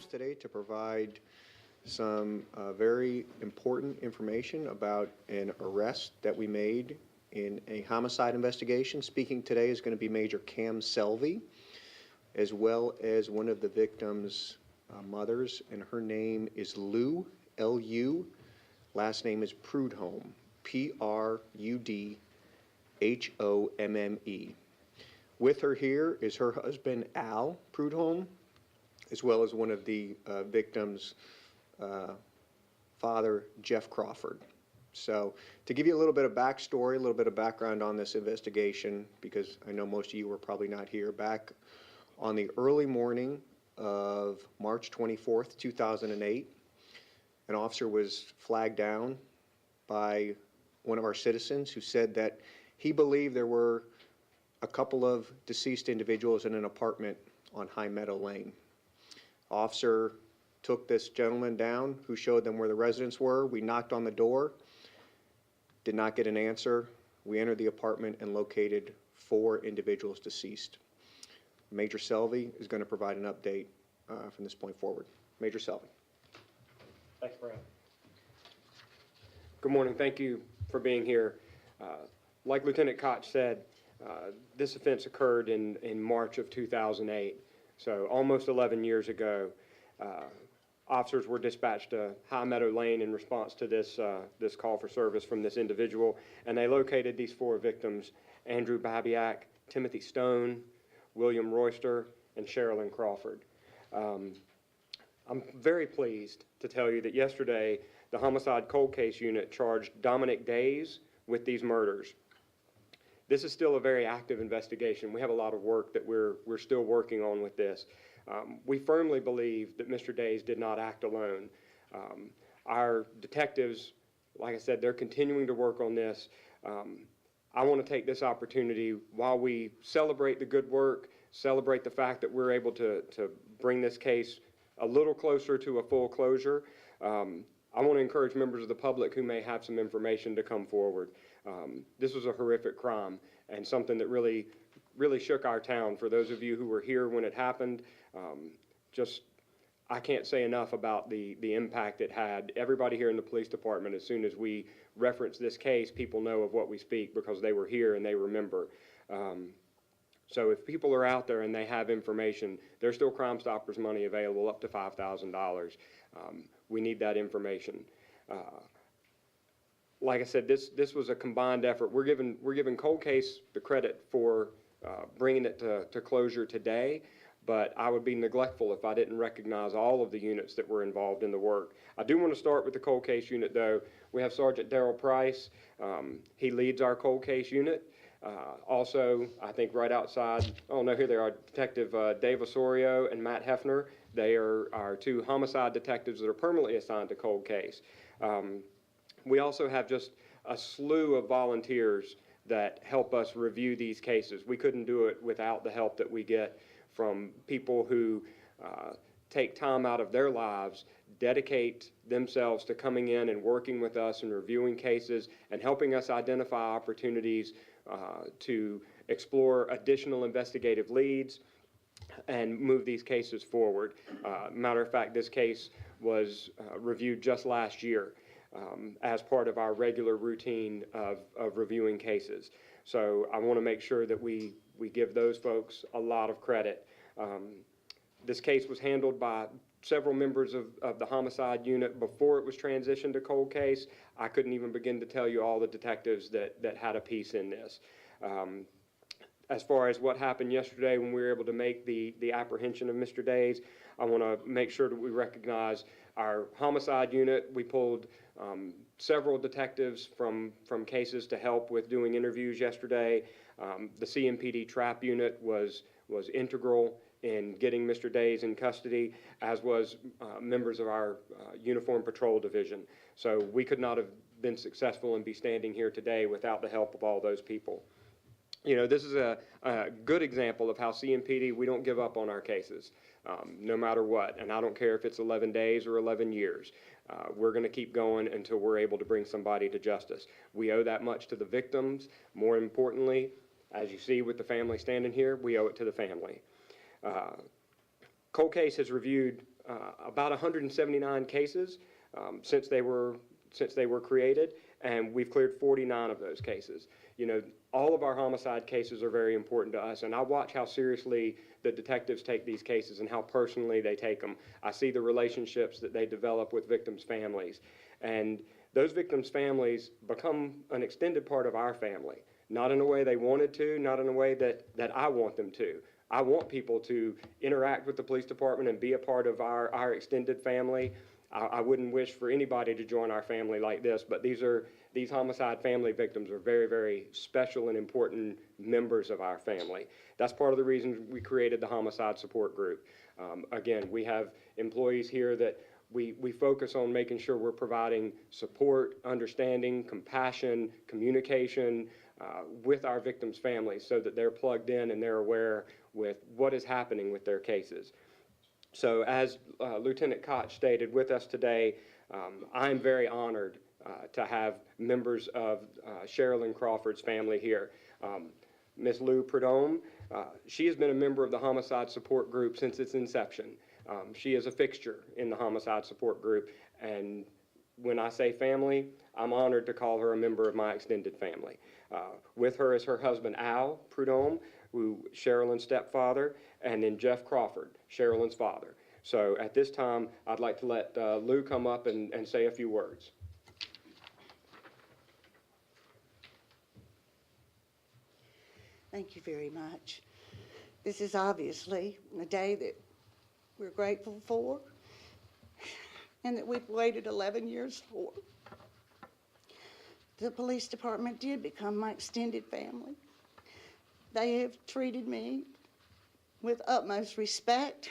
Sheriff's today to provide some very important information about an arrest that we made in a homicide investigation. Speaking today is going to be Major Cam Selvey, as well as one of the victim's mothers, and her name is Lou, L-U. Last name is Prudhomme, P-R-U-D-H-O-M-M-E. With her here is her husband, Al Prudhomme, as well as one of the victim's father, Jeff Crawford. So to give you a little bit of backstory, a little bit of background on this investigation, because I know most of you were probably not here, back on the early morning of March 24th, 2008, an officer was flagged down by one of our citizens who said that he believed there were a couple of deceased individuals in an apartment on High Meadow Lane. Officer took this gentleman down, who showed them where the residents were. We knocked on the door, did not get an answer. We entered the apartment and located 4 individuals deceased. Major Selvey is going to provide an update from this point forward. Major Selvey. Thanks, Brad. Good morning. Thank you for being here. Like Lieutenant Koch said, this offense occurred in March of 2008, so almost 11 years ago. Officers were dispatched to High Meadow Lane in response to this call for service from this individual, and they located these 4 victims: Andrew Babyak, Timothy Stone, William Royster, and Cherilyn Crawford. I'm very pleased to tell you that yesterday the Homicide Cold Case Unit charged Dominick Daise with these murders. This is still a very active investigation. We have a lot of work that we're still working on with this. We firmly believe that Mr. Daise did not act alone. Our detectives, like I said, they're continuing to work on this. I want to take this opportunity, while we celebrate the good work, celebrate the fact that we're able to bring this case a little closer to a full closure. I want to encourage members of the public who may have some information to come forward. This was a horrific crime and something that really shook our town. For those of you who were here when it happened, I can't say enough about the impact it had. Everybody here in the police department, as soon as we reference this case, people know of what we speak because they were here and they remember. So if people are out there and they have information, there's still Crime Stoppers money available up to $5,000. We need that information. Like I said, this was a combined effort. We're giving Cold Case the credit for bringing it to closure today, but I would be neglectful if I didn't recognize all of the units that were involved in the work. I do want to start with the Cold Case Unit, though. We have Sergeant Darrell Price. He leads our Cold Case Unit. Also, I think right outside, oh no, here they are, Detective Dave Osorio and Matt Hefner. They are our 2 homicide detectives that are permanently assigned to Cold Case. We also have just a slew of volunteers that help us review these cases. We couldn't do it without the help that we get from people who take time out of their lives, dedicate themselves to coming in and working with us and reviewing cases and helping us identify opportunities to explore additional investigative leads and move these cases forward. Matter of fact, this case was reviewed just last year as part of our regular routine of reviewing cases. So I want to make sure that we give those folks a lot of credit. This case was handled by several members of the homicide unit before it was transitioned to Cold Case. I couldn't even begin to tell you all the detectives that had a piece in this. As far as what happened yesterday when we were able to make the apprehension of Mr. Daise, I want to make sure that we recognize our homicide unit. We pulled several detectives from cases to help with doing interviews yesterday. The CMPD trap unit was integral in getting Mr. Daise in custody, as was members of our Uniform Patrol Division. So we could not have been successful and be standing here today without the help of all those people. You know, this is a good example of how CMPD, we don't give up on our cases, no matter what. And I don't care if it's 11 days or 11 years. We're going to keep going until we're able to bring somebody to justice. We owe that much to the victims. More importantly, as you see with the family standing here, we owe it to the family. Cold Case has reviewed about 179 cases since they were created, and we've cleared 49 of those cases. You know, all of our homicide cases are very important to us, and I watch how seriously the detectives take these cases and how personally they take them. I see the relationships that they develop with victims' families, and those victims' families become an extended part of our family, not in a way they wanted to, not in a way that I want them to. I want people to interact with the police department and be a part of our extended family. I wouldn't wish for anybody to join our family like this, but these homicide family victims are very, very special and important members of our family. That's part of the reason we created the Homicide Support Group. Again, we have employees here that we focus on making sure we're providing support, understanding, compassion, communication with our victims' families so that they're plugged in and they're aware with what is happening with their cases. So as Lieutenant Koch stated with us today, I'm very honored to have members of Cherilyn Crawford's family here. Ms. Lou Prudhomme, she has been a member of the Homicide Support Group since its inception. She is a fixture in the Homicide Support Group, and when I say family, I'm honored to call her a member of my extended family. With her is her husband, Al Prudhomme, who Cherilyn's stepfather, and then Jeff Crawford, Cherilyn's father. So at this time, I'd like to let Lou come up and say a few words. Thank you very much. This is obviously a day that we're grateful for and that we've waited 11 years for. The police department did become my extended family. They have treated me with utmost respect.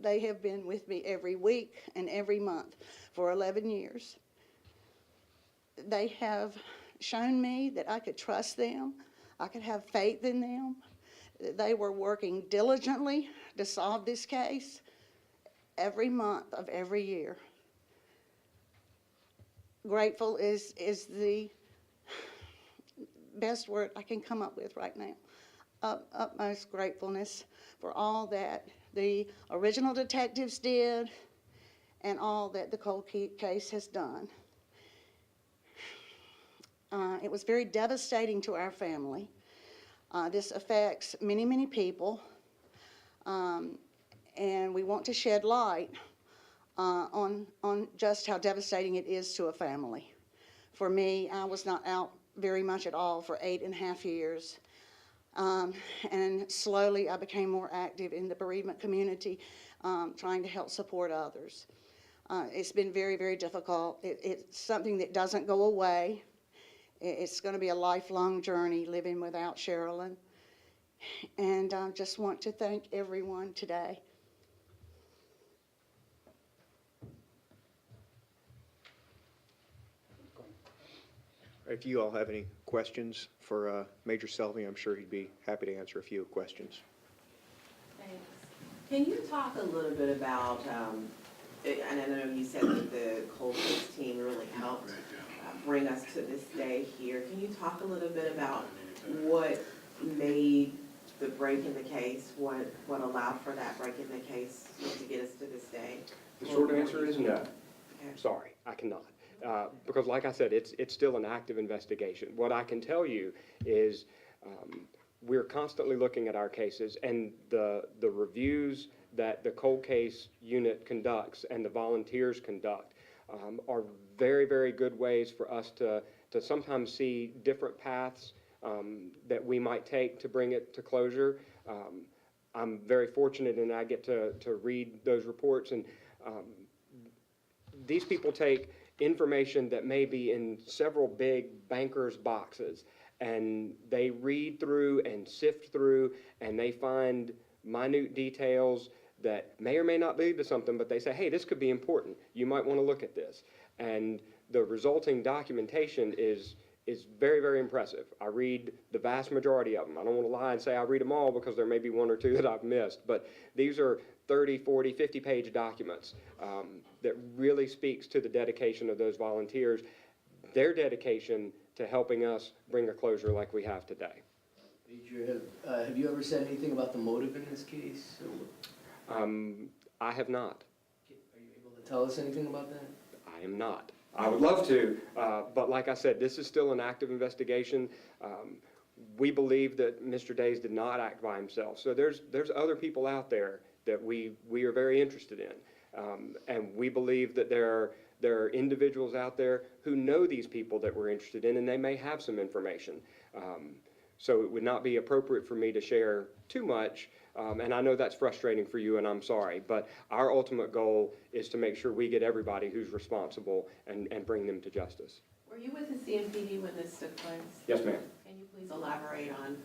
They have been with me every week and every month for 11 years. They have shown me that I could trust them, I could have faith in them. They were working diligently to solve this case every month of every year. Grateful is the best word I can come up with right now. Utmost gratefulness for all that the original detectives did and all that the cold case has done. It was very devastating to our family. This affects many, many people, and we want to shed light on just how devastating it is to a family. For me, I was not out very much at all for 8.5 years. And slowly I became more active in the bereavement community, trying to help support others. It's been very, very difficult. It's something that doesn't go away. It's going to be a lifelong journey living without Cherilyn. And I just want to thank everyone today. If you all have any questions for Major Selvey, I'm sure he'd be happy to answer a few questions. Thanks. Can you talk a little bit about, and I know you said that the cold case team really helped bring us to this day here. Can you talk a little bit about what made the break in the case, what allowed for that break in the case to get us to this day? The short answer is no. Okay. Sorry, I cannot. Because like I said, it's still an active investigation. What I can tell you is we're constantly looking at our cases, and the reviews that the cold case unit conducts and the volunteers conduct are very, very good ways for us to sometimes see different paths that we might take to bring it to closure. I'm very fortunate and I get to read those reports, and these people take information that may be in several big bankers' boxes, and they read through and sift through, and they find minute details that may or may not lead to something, but they say, hey, this could be important. You might want to look at this. And the resulting documentation is very, very impressive. I read the vast majority of them. I don't want to lie and say I read them all because there may be one or two that I've missed, but these are 30, 40, 50-page documents that really speaks to the dedication of those volunteers, their dedication to helping us bring a closure like we have today. Major, have you ever said anything about the motive in this case? I have not. tell us anything about that? I am not. I would love to, but like I said, this is still an active investigation. We believe that Mr. Daise did not act by himself. So there's other people out there that we are very interested in. And we believe that there are individuals out there who know these people that we're interested in, and they may have some information. So it would not be appropriate for me to share too much, and I know that's frustrating for you, and I'm sorry, but our ultimate goal is to make sure we get everybody who's responsible and bring them to justice. Were you with the CMPD when this took place? Yes, ma'am. Can you please elaborate on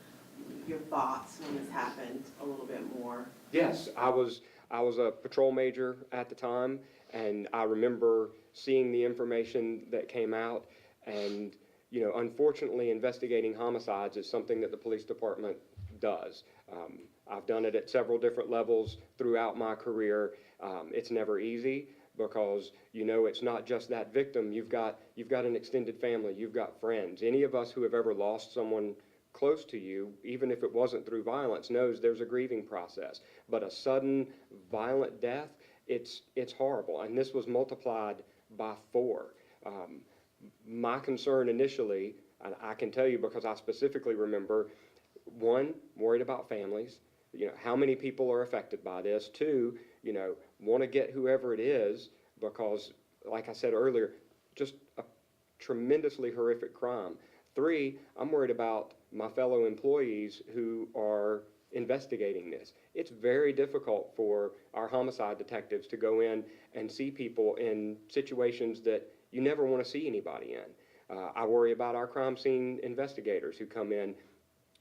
your thoughts when this happened a little bit more? Yes, I was a patrol major at the time, and I remember seeing the information that came out, and you know, unfortunately, investigating homicides is something that the police department does. I've done it at several different levels throughout my career. It's never easy because, you know, it's not just that victim. You've got an extended family. You've got friends. Any of us who have ever lost someone close to you, even if it wasn't through violence, knows there's a grieving process. But a sudden violent death, it's horrible. And this was multiplied by 4. My concern initially, and I can tell you because I specifically remember, 1, worried about families. You know, how many people are affected by this? 2, you know, want to get whoever it is because, like I said earlier, just a tremendously horrific crime. 3, I'm worried about my fellow employees who are investigating this. It's very difficult for our homicide detectives to go in and see people in situations that you never want to see anybody in. I worry about our crime scene investigators who come in,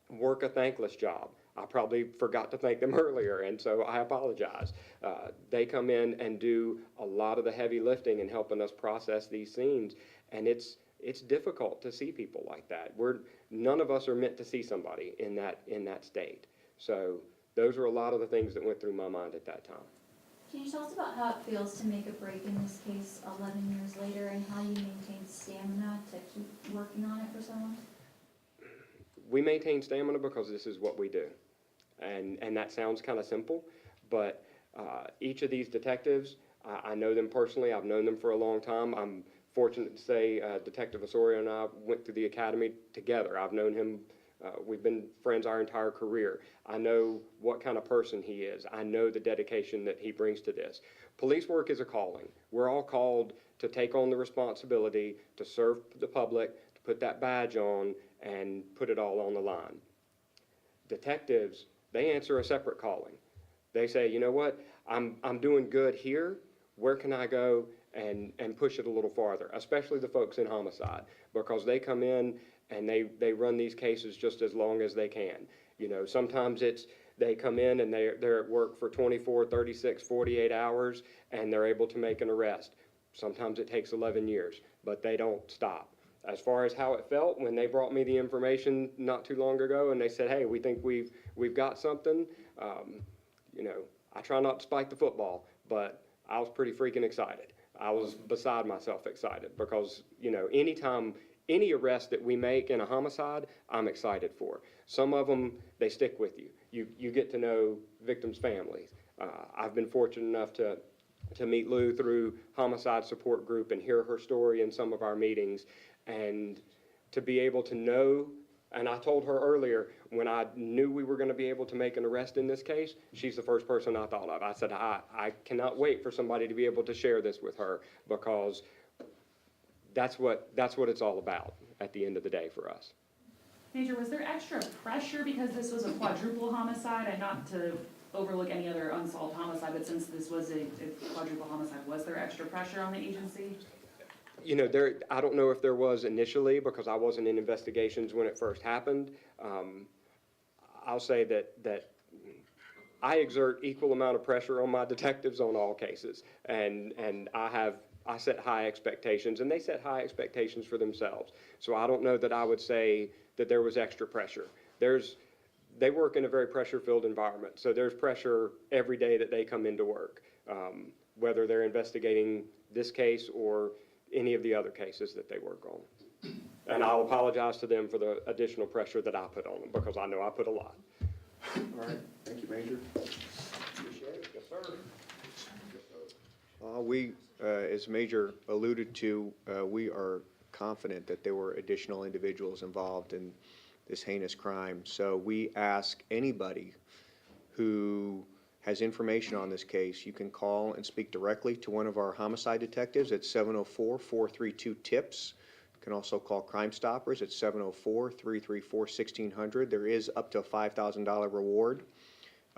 work a thankless job. I probably forgot to thank them earlier, and so I apologize. They come in and do a lot of the heavy lifting and helping us process these scenes, and it's difficult to see people like that. None of us are meant to see somebody in that state. So those are a lot of the things that went through my mind at that time. Can you tell us about how it feels to make a break in this case 11 years later and how you maintain stamina to keep working on it for so long? We maintain stamina because this is what we do. And that sounds kind of simple, but each of these detectives, I know them personally. I've known them for a long time. I'm fortunate to say Detective Osorio and I went through the academy together. I've known him. We've been friends our entire career. I know what kind of person he is. I know the dedication that he brings to this. Police work is a calling. We're all called to take on the responsibility to serve the public, to put that badge on, and put it all on the line. Detectives, they answer a separate calling. They say, you know what, I'm doing good here. Where can I go and push it a little farther? Especially the folks in homicide, because they come in and they run these cases just as long as they can. You know, sometimes they come in and they're at work for 24, 36, 48 hours and they're able to make an arrest. Sometimes it takes 11 years, but they don't stop. As far as how it felt when they brought me the information not too long ago and they said, hey, we think we've got something, you know, I try not to spike the football, but I was pretty freaking excited. I was beside myself excited because, you know, any arrest that we make in a homicide, I'm excited for. Some of them, they stick with you. You get to know victims' families. I've been fortunate enough to meet Lou through Homicide Support Group and hear her story in some of our meetings, and to be able to know, and I told her earlier, when I knew we were going to be able to make an arrest in this case, she's the first person I thought of. I said, I cannot wait for somebody to be able to share this with her, because that's what it's all about at the end of the day for us. Major, was there extra pressure because this was a quadruple homicide, and not to overlook any other unsolved homicide, but since this was a quadruple homicide, was there extra pressure on the agency? You know, I don't know if there was initially because I wasn't in investigations when it first happened. I'll say that I exert equal amount of pressure on my detectives on all cases, and I set high expectations, and they set high expectations for themselves. So I don't know that I would say that there was extra pressure. They work in a very pressure-filled environment, so there's pressure every day that they come into work, whether they're investigating this case or any of the other cases that they work on. And I'll apologize to them for the additional pressure that I put on them, because I know I put a lot. All right, thank you, Major. Appreciate it. Yes, sir. as Major alluded to, we are confident that there were additional individuals involved in this heinous crime. So we ask anybody who has information on this case, you can call and speak directly to one of our homicide detectives at 704-432-TIPS. You can also call Crime Stoppers at 704-334-1600. There is up to a $5,000 reward.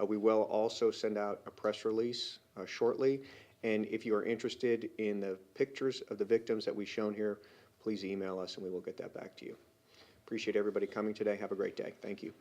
We will also send out a press release shortly. And if you are interested in the pictures of the victims that we've shown here, please email us and we will get that back to you. Appreciate everybody coming today. Have a great day. Thank you.